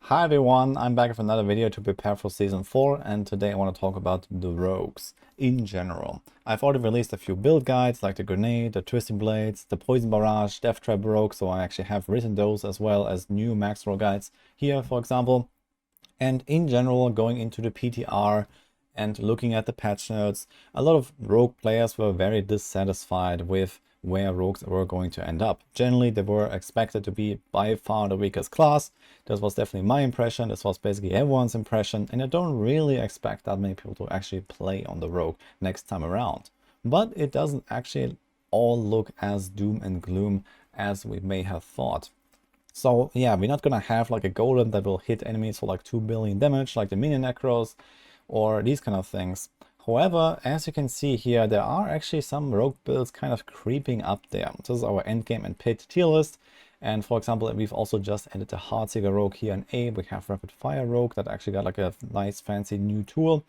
Hi everyone, I'm back with another video to prepare for Season 4, and today I want to talk about the rogues in general. I've already released a few build guides like the Grenade, the Twisting Blades, the Poison Barrage, Death Trap Rogue, so I actually have written those as well as new max roll guides here, for example. And in general, going into the PTR and looking at the patch notes, a lot of rogue players were very dissatisfied with where rogues were going to end up. Generally, they were expected to be by far the weakest class. This was definitely my impression. This was basically everyone's impression. And I don't really expect that many people to actually play on the rogue next time around. But it doesn't actually all look as doom and gloom as we may have thought. So yeah, we're not gonna have like a golem that will hit enemies for like 2 billion damage like the minion necros or these kind of things. However, as you can see here, there are actually some rogue builds kind of creeping up there. This is our endgame and pit tier list. And for example, we've also just added the Heartseeker rogue here in A. We have Rapid Fire rogue that actually got like a nice fancy new tool.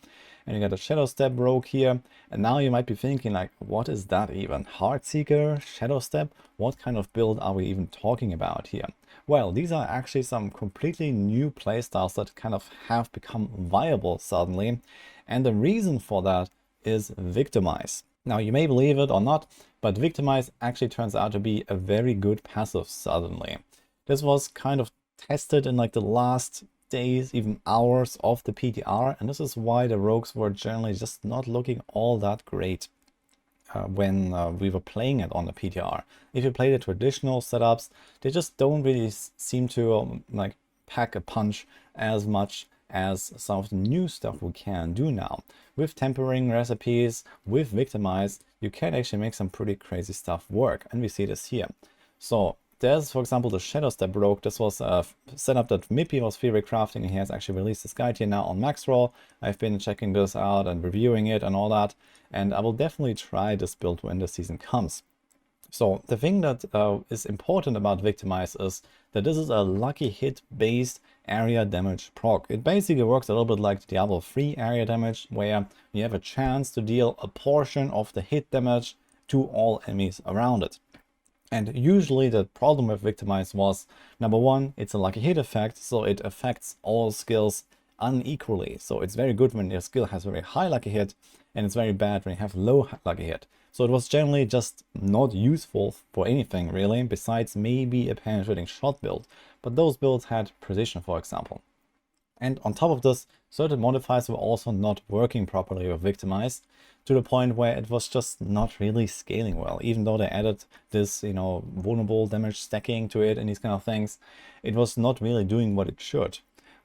And you got a Shadow Step rogue here. And now you might be thinking like, what is that even? Heartseeker, Shadow Step? What kind of build are we even talking about here? Well, these are actually some completely new playstyles that kind of have become viable suddenly. And the reason for that is Victimize. Now, you may believe it or not, but Victimize actually turns out to be a very good passive suddenly. This was kind of tested in like the last days, even hours of the PTR, and this is why the rogues were generally just not looking all that great when we were playing it on the PTR. If you play the traditional setups, they just don't really seem to like pack a punch as much as some of the new stuff we can do now. With tempering recipes, with Victimize, you can actually make some pretty crazy stuff work, and we see this here. So there's, for example, the Shadow Step rogue. This was a setup that Mippy was theory crafting, and he has actually released this guide here now on Maxroll. I've been checking this out and reviewing it and all that, and I will definitely try this build when the season comes. So the thing that is important about Victimize is that this is a lucky hit based area damage proc. It basically works a little bit like the Diablo 3 area damage, where you have a chance to deal a portion of the hit damage to all enemies around it. And usually the problem with Victimize was, number one, it's a lucky hit effect, so it affects all skills unequally. So it's very good when your skill has very high lucky hit, and it's very bad when you have low lucky hit. So it was generally just not useful for anything really, besides maybe a penetrating shot build. But those builds had precision, for example. And on top of this, certain modifiers were also not working properly with Victimize, to the point where it was just not really scaling well. Even though they added this, vulnerable damage stacking to it and these kind of things, it was not really doing what it should.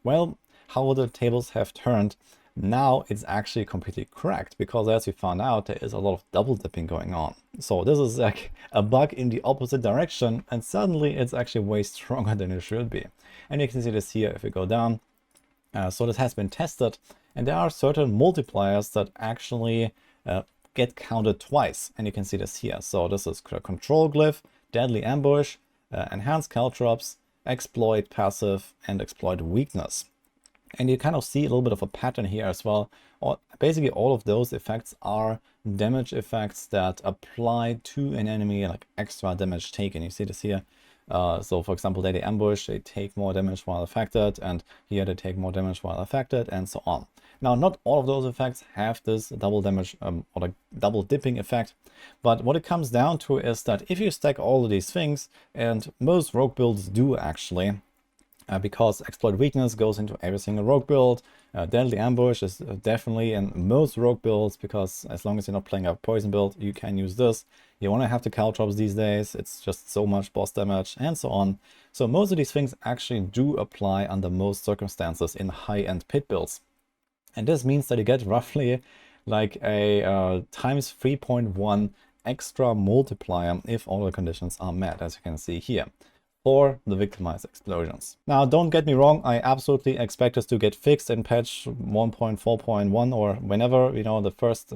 Well, how the tables have turned, now it's actually completely correct, because as we found out, there is a lot of double dipping going on. So this is like a bug in the opposite direction, and suddenly it's actually way stronger than it should be. And you can see this here if we go down. So this has been tested, and there are certain multipliers that actually get counted twice, and you can see this here. So this is Control Glyph, Deadly Ambush, Enhanced Caltrops, Exploit Passive, and Exploit Weakness. And you kind of see a little bit of a pattern here as well. Basically all of those effects are damage effects that apply to an enemy, like extra damage taken. You see this here. So for example, Deadly Ambush, they take more damage while affected, and here they take more damage while affected, and so on. Now, not all of those effects have this double damage or like double dipping effect, but what it comes down to is that if you stack all of these things, and most rogue builds do actually, because Exploit Weakness goes into every single rogue build. Deadly Ambush is definitely in most rogue builds, because as long as you're not playing a poison build, you can use this. You want to have the caltrops these days, it's just so much boss damage, and so on. So most of these things actually do apply under most circumstances in high-end pit builds. And this means that you get roughly like a times 3.1 extra multiplier if all the conditions are met, as you can see here, for the Victimize explosions. Now, don't get me wrong, I absolutely expect this to get fixed in patch 1.4.1 or whenever, the first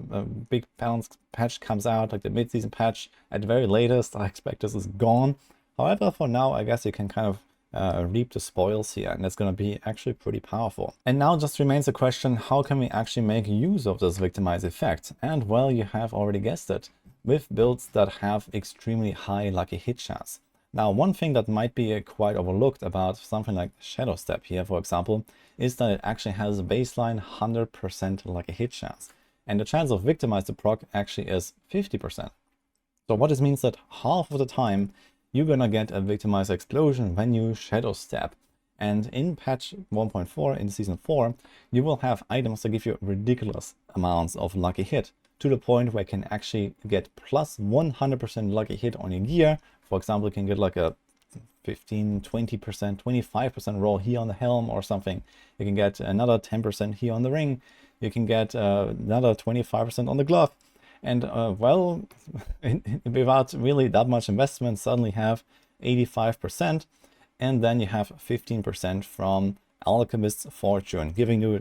big balanced patch comes out, like the mid-season patch. At the very latest, I expect this is gone. However, for now, I guess you can kind of reap the spoils here, and it's going to be actually pretty powerful. And now just remains the question, how can we actually make use of this Victimize effect? And well, you have already guessed it, with builds that have extremely high lucky hit chance. Now, one thing that might be quite overlooked about something like Shadow Step here, for example, is that it actually has a baseline 100% lucky hit chance. And the chance of Victimize to proc actually is 50%. So what this means that half of the time you're gonna get a Victimize explosion when you Shadow Step. And in patch 1.4 in season 4, you will have items that give you ridiculous amounts of lucky hit, to the point where you can actually get plus 100% lucky hit on your gear. For example, you can get like a 15, 20%, 25% roll here on the helm or something. You can get another 10% here on the ring. You can get another 25% on the glove. And well, without really that much investment, suddenly have 85%. And then you have 15% from Alchemist's Fortune, giving you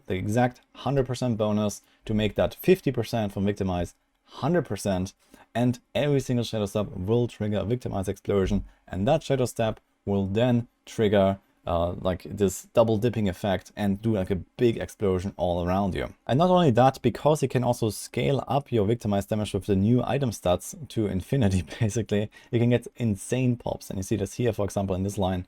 the exact 100% bonus to make that 50% from Victimize 100%. And every single Shadow Step will trigger a Victimize explosion. And that Shadow Step will then trigger like this double dipping effect and do like a big explosion all around you. And not only that, because you can also scale up your Victimize damage with the new item stats to infinity, basically, you can get insane pops. And you see this here, for example, in this line.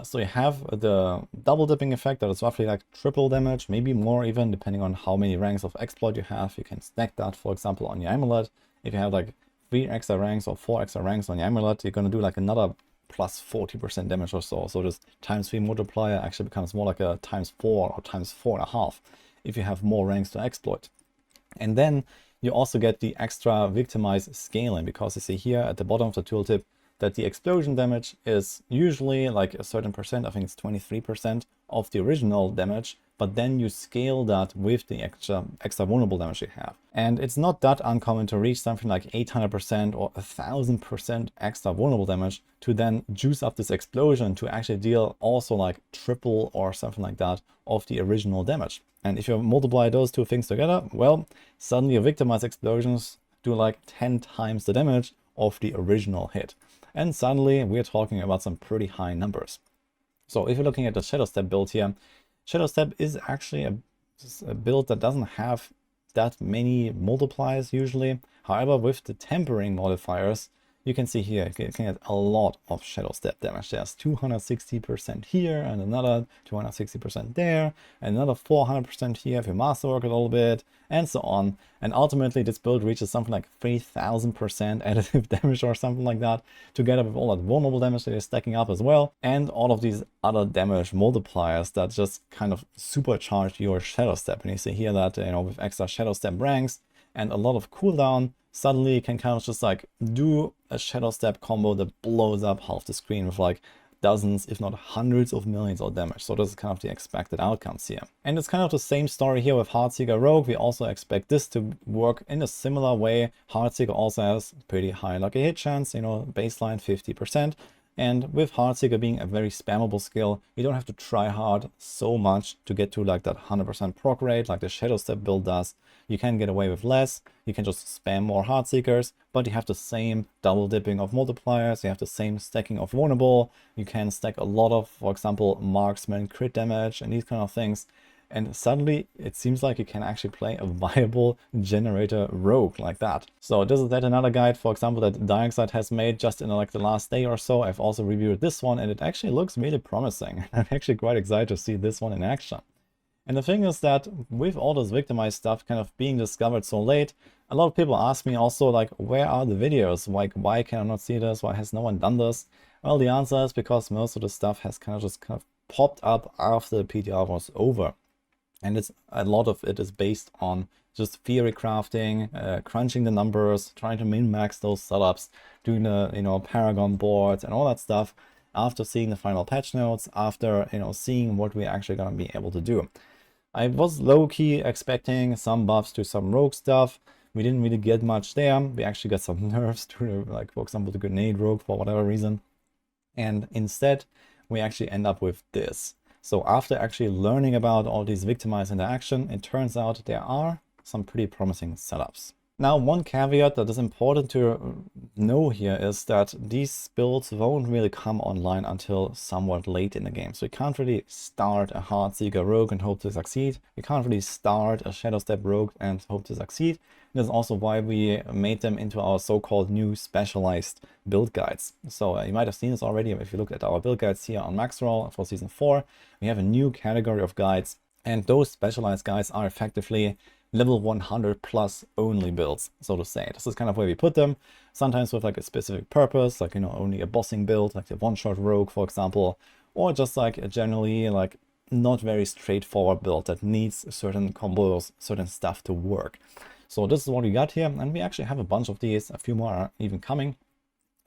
So you have the double dipping effect that is roughly like triple damage, maybe more even, depending on how many ranks of exploit you have. You can stack that, for example, on your amulet. If you have like 3 extra ranks or 4 extra ranks on your amulet, you're going to do like another plus 40% damage or so. So this times 3 multiplier actually becomes more like a times 4 or times 4.5 if you have more ranks to exploit. And then you also get the extra Victimize scaling, because you see here at the bottom of the tooltip that the explosion damage is usually like a certain percent, I think it's 23% of the original damage, but then you scale that with the extra vulnerable damage you have. And it's not that uncommon to reach something like 800% or 1000% extra vulnerable damage to then juice up this explosion to actually deal also like triple or something like that of the original damage. And if you multiply those two things together, well, suddenly your Victimize explosions do like 10 times the damage of the original hit. And suddenly we're talking about some pretty high numbers. So if you're looking at the Shadow Step build here, Shadow Step is actually a build that doesn't have that many multipliers usually. However, with the tempering modifiers, you can see here, you can get a lot of Shadow Step damage. There's 260% here, and another 260% there, and another 400% here if you masterwork it a little bit, and so on. And ultimately, this build reaches something like 3000% additive damage or something like that, together with all that vulnerable damage that is stacking up as well, and all of these other damage multipliers that just kind of supercharge your Shadow Step. And you see here that, you know, with extra Shadow Step ranks and a lot of cooldown, suddenly you can kind of just like do a Shadow Step combo that blows up half the screen with like dozens, if not hundreds of millions of damage. So this is kind of the expected outcomes here. And it's kind of the same story here with Heartseeker Rogue. We also expect this to work in a similar way. Heartseeker also has pretty high lucky hit chance, you know, baseline 50%. And with Heartseeker being a very spammable skill, you don't have to try hard so much to get to like that 100% proc rate like the Shadow Step build does. You can get away with less, you can just spam more Heartseekers, but you have the same double dipping of multipliers, you have the same stacking of vulnerable, you can stack a lot of, for example, marksman crit damage and these kind of things. And suddenly it seems like you can actually play a viable generator rogue like that. So this is yet another guide, for example, that Darkside has made just in like the last day or so. I've also reviewed this one and it actually looks really promising. I'm actually quite excited to see this one in action. And the thing is that with all this Victimize stuff kind of being discovered so late, a lot of people ask me also like, where are the videos? Like, why can I not see this? Why has no one done this? Well, the answer is because most of the stuff has kind of popped up after the PTR was over. And a lot of it is based on just theory crafting, crunching the numbers, trying to min-max those setups, doing the, you know, Paragon boards and all that stuff after seeing the final patch notes, after, you know, seeing what we're actually going to be able to do. I was low-key expecting some buffs to some rogue stuff. We didn't really get much there. We actually got some nerfs to, like, for example, the grenade rogue for whatever reason. And instead, we actually end up with this. So after actually learning about all these Victimize interaction, it turns out there are some pretty promising setups. Now, one caveat that is important to know here is that these builds won't really come online until somewhat late in the game. So you can't really start a Heartseeker rogue and hope to succeed. You can't really start a Shadow Step rogue and hope to succeed. This is also why we made them into our so-called new specialized build guides. So you might have seen this already if you look at our build guides here on Maxroll for Season 4. We have a new category of guides, and those specialized guides are effectively level 100 plus only builds, so to say. This is kind of where we put them, sometimes with like a specific purpose, like, you know, only a bossing build, like the one-shot rogue, for example, or just like a generally like not very straightforward build that needs certain combos, certain stuff to work. So this is what we got here, and we actually have a bunch of these, a few more are even coming,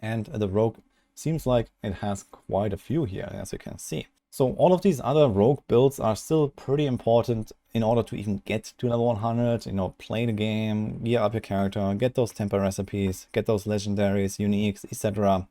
and the rogue seems like it has quite a few here, as you can see. So all of these other rogue builds are still pretty important in order to even get to level 100, you know, play the game, gear up your character, get those temper recipes, get those legendaries, uniques, etc.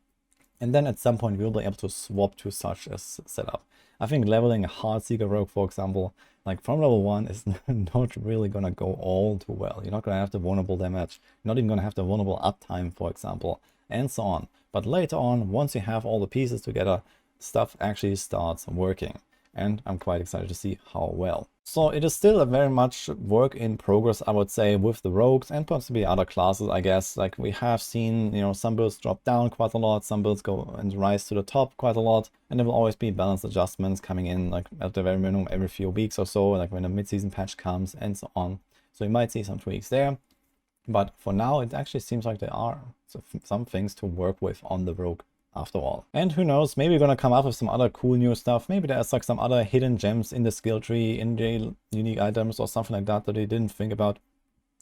And then at some point we'll be able to swap to such a setup. I think leveling a Heartseeker rogue, for example, like from level 1 is not really gonna go all too well. You're not gonna have the vulnerable damage, you're not even gonna have the vulnerable uptime, for example, and so on. But later on, once you have all the pieces together, stuff actually starts working, and I'm quite excited to see how well. So it is still a very much work in progress, I would say, with the rogues and possibly other classes, I guess. Like we have seen, you know, some builds drop down quite a lot, some builds go and rise to the top quite a lot, and there will always be balance adjustments coming in, like at the very minimum every few weeks or so, like when a mid-season patch comes and so on. So you might see some tweaks there, but for now it actually seems like there are some things to work with on the rogue after all. And who knows, maybe we're gonna come up with some other cool new stuff. Maybe there's like some other hidden gems in the skill tree, in the unique items or something like that that they didn't think about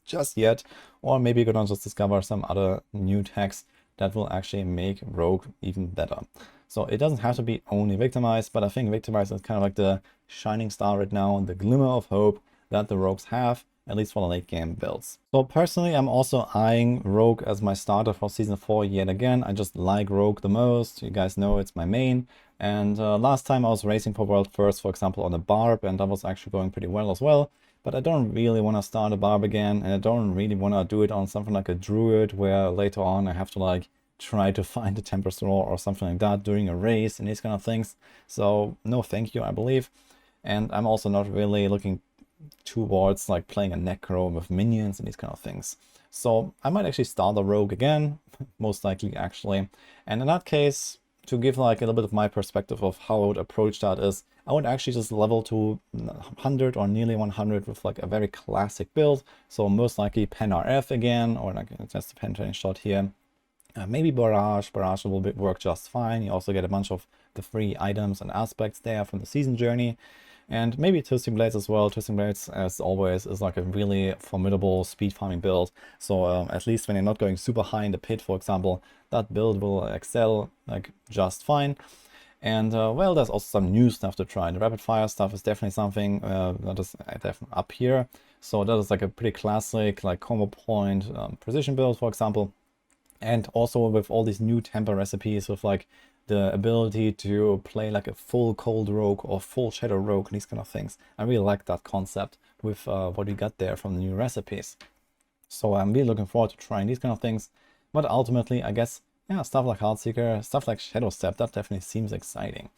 just yet. Or maybe you're gonna just discover some other new tags that will actually make Rogue even better. So it doesn't have to be only Victimize, but I think Victimize is kind of like the shining star right now, the glimmer of hope that the rogues have, at least for the late game builds. So personally, I'm also eyeing Rogue as my starter for Season 4 yet again. I just like Rogue the most. You guys know it's my main. And last time I was racing for World First, for example, on a Barb, and that was actually going pretty well as well. But I don't really want to start a Barb again, and I don't really want to do it on something like a Druid, where later on I have to like try to find a Tempest Roar or something like that during a race and these kind of things. So no thank you, I believe. And I'm also not really looking towards like playing a Necro with minions and these kind of things. So I might actually start a Rogue again, most likely actually. And in that case, to give like a little bit of my perspective of how I would approach that is, I would actually just level to 100 or nearly 100 with like a very classic build. So most likely Pen RF again, or like just a pen training shot here. Maybe Barrage will work just fine. You also get a bunch of the free items and aspects there from the season journey. And maybe Twisting Blades as well. Twisting Blades, as always, is like a really formidable speed farming build. So at least when you're not going super high in the pit, for example, that build will excel like just fine. And well, there's also some new stuff to try. The rapid fire stuff is definitely something that is definitely up here. So that is like a pretty classic like combo point precision build, for example. And also with all these new temper recipes with like the ability to play like a full cold rogue or full shadow rogue and these kind of things. I really like that concept with what we got there from the new recipes. So I'm really looking forward to trying these kind of things. But ultimately, I guess, yeah, stuff like Heartseeker, stuff like Shadow Step, that definitely seems exciting.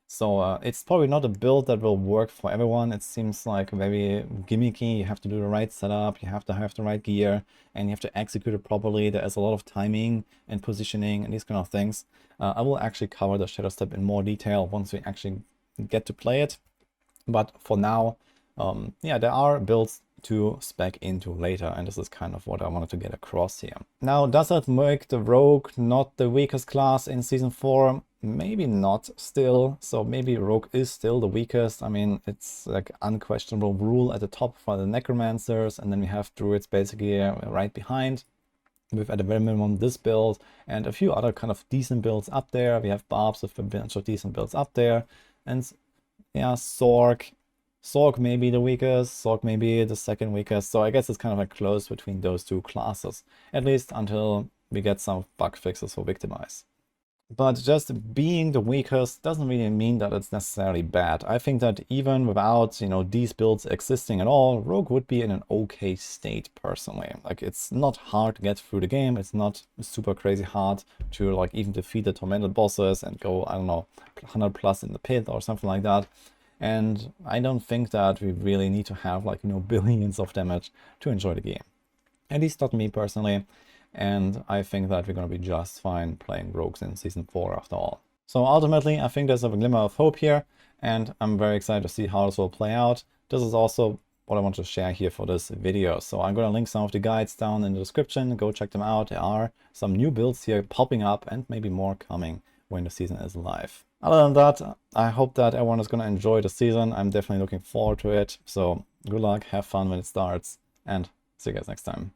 So it's probably not a build that will work for everyone. It seems like very gimmicky. You have to do the right setup, you have to have the right gear, and you have to execute it properly. There is a lot of timing and positioning and these kind of things. I will actually cover the Shadow Step in more detail once we actually get to play it. But for now, yeah, there are builds to spec into later, and this is kind of what I wanted to get across here. Now, does that make the Rogue not the weakest class in Season 4? Maybe not still. So maybe Rogue is still the weakest. I mean, it's like unquestionable rule at the top for the Necromancers, and then we have Druids basically right behind, with at the very minimum this build and a few other kind of decent builds up there. We have Barbs with a bunch of decent builds up there, and yeah, Sork may be the weakest, Sork may be the second weakest. So I guess it's kind of like close between those two classes, at least until we get some bug fixes for Victimize. But just being the weakest doesn't really mean that it's necessarily bad. I think that even without, you know, these builds existing at all, Rogue would be in an okay state personally. Like, it's not hard to get through the game. It's not super crazy hard to like even defeat the tormented bosses and go, I don't know, 100 plus in the pit or something like that. And I don't think that we really need to have like, you know, billions of damage to enjoy the game. At least not me personally. And I think that we're going to be just fine playing rogues in Season 4 after all. So ultimately, I think there's a glimmer of hope here, and I'm very excited to see how this will play out. This is also what I want to share here for this video. So I'm going to link some of the guides down in the description. Go check them out. There are some new builds here popping up and maybe more coming when the season is live. Other than that, I hope that everyone is going to enjoy the season. I'm definitely looking forward to it. So good luck, have fun when it starts, and see you guys next time.